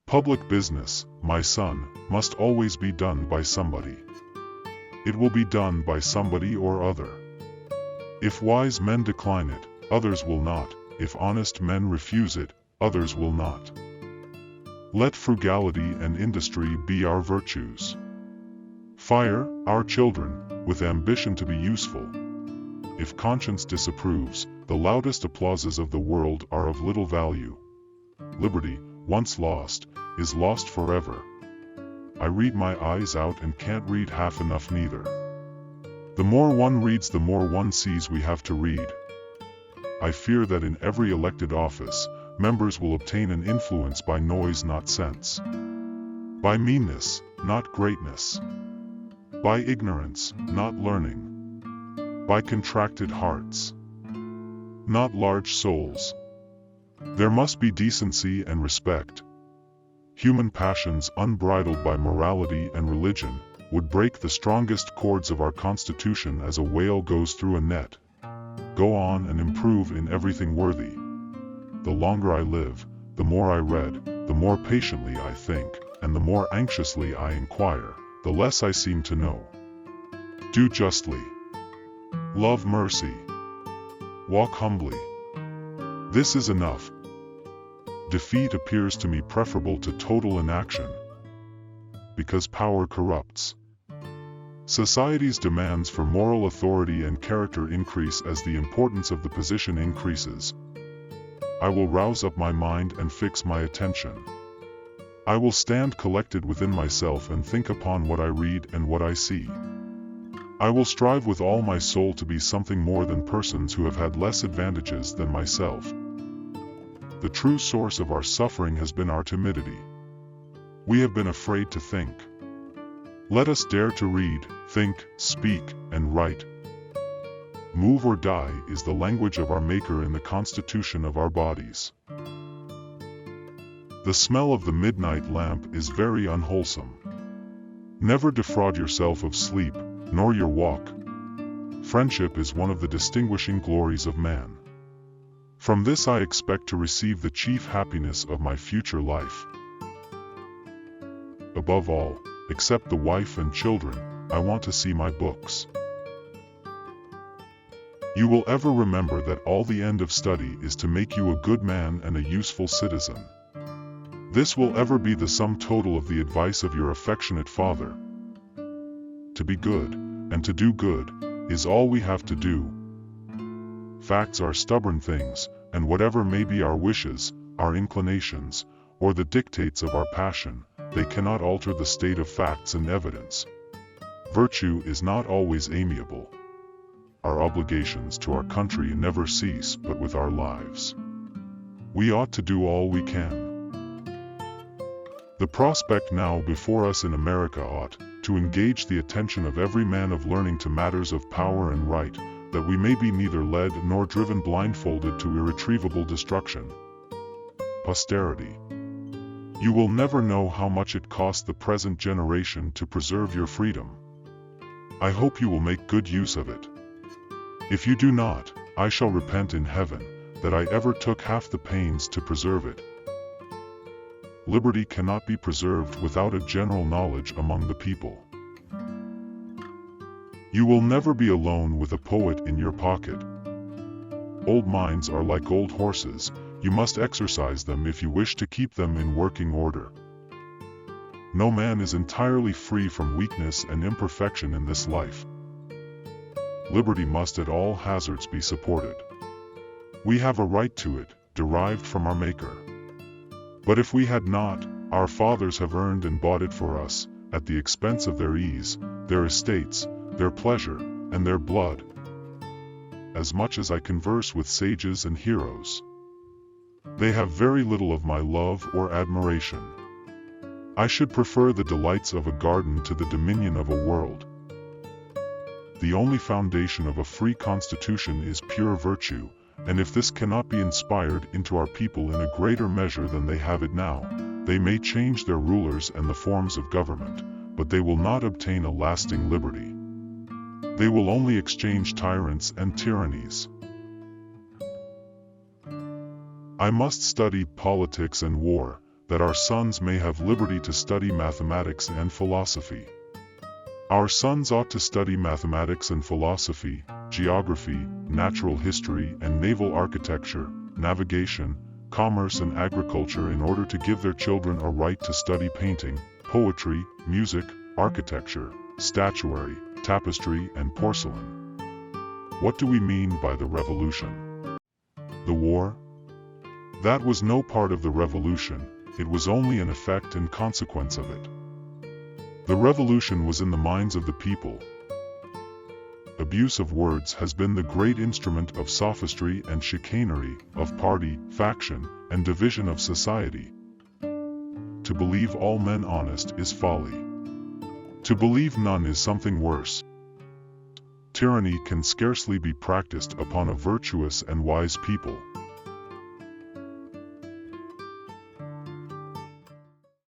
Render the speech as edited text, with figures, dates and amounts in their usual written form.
Public business, my son, must always be done by somebody. It will be done by somebody or other. If wise men decline it, others will not. If honest men refuse it, others will not. Let frugality and industry be our virtues. Fire our children with ambition to be useful. If conscience disapproves, the loudest applauses of the world are of little value. Liberty, once lost, is lost forever. I read my eyes out and can't read half enough neither. The more one reads, the more one sees we have to read. I fear that in every elected office, members will obtain an influence by noise, not sense. By meanness, not greatness. By ignorance, not learning. By contracted hearts, not large souls. There must be decency and respect. Human passions unbridled by morality and religion would break the strongest cords of our Constitution as a whale goes through a net. Go on and improve in everything worthy. The longer I live, the more I read, the more patiently I think, and the more anxiously I inquire, the less I seem to know. Do justly. Love mercy. Walk humbly. This is enough. Defeat appears to me preferable to total inaction, because power corrupts. Society's demands for moral authority and character increase as the importance of the position increases. I will rouse up my mind and fix my attention. I will stand collected within myself and think upon what I read and what I see. I will strive with all my soul to be something more than persons who have had less advantages than myself. The true source of our suffering has been our timidity. We have been afraid to think. Let us dare to read, think, speak, and write. Move or die is the language of our Maker in the constitution of our bodies. The smell of the midnight lamp is very unwholesome. Never defraud yourself of sleep, nor your walk. Friendship is one of the distinguishing glories of man. From this I expect to receive the chief happiness of my future life. Above all, except the wife and children, I want to see my books. You will ever remember that all the end of study is to make you a good man and a useful citizen. This will ever be the sum total of the advice of your affectionate father. To be good, and to do good, is all we have to do. Facts are stubborn things, and whatever may be our wishes, our inclinations, or the dictates of our passion, they cannot alter the state of facts and evidence. Virtue is not always amiable. Our obligations to our country never cease but with our lives. We ought to do all we can. The prospect now before us in America ought to engage the attention of every man of learning to matters of power and right, that we may be neither led nor driven blindfolded to irretrievable destruction. Posterity. You will never know how much it cost the present generation to preserve your freedom. I hope you will make good use of it. If you do not, I shall repent in heaven, that I ever took half the pains to preserve it. Liberty cannot be preserved without a general knowledge among the people. You will never be alone with a poet in your pocket. Old minds are like old horses, you must exercise them if you wish to keep them in working order. No man is entirely free from weakness and imperfection in this life. Liberty must at all hazards be supported. We have a right to it, derived from our Maker. But if we had not, our fathers have earned and bought it for us, at the expense of their ease, their estates, their pleasure, and their blood. As much as I converse with sages and heroes, they have very little of my love or admiration. I should prefer the delights of a garden to the dominion of a world. The only foundation of a free constitution is pure virtue, and if this cannot be inspired into our people in a greater measure than they have it now, they may change their rulers and the forms of government, but they will not obtain a lasting liberty. They will only exchange tyrants and tyrannies. I must study politics and war, that our sons may have liberty to study mathematics and philosophy. Our sons ought to study mathematics and philosophy, geography, natural history and naval architecture, navigation, commerce and agriculture in order to give their children a right to study painting, poetry, music, architecture, statuary, tapestry and porcelain. What do we mean by the revolution? The war? That was no part of the revolution, it was only an effect and consequence of it. The revolution was in the minds of the people. Abuse of words has been the great instrument of sophistry and chicanery, of party, faction, and division of society. To believe all men honest is folly. To believe none is something worse. Tyranny can scarcely be practiced upon a virtuous and wise people.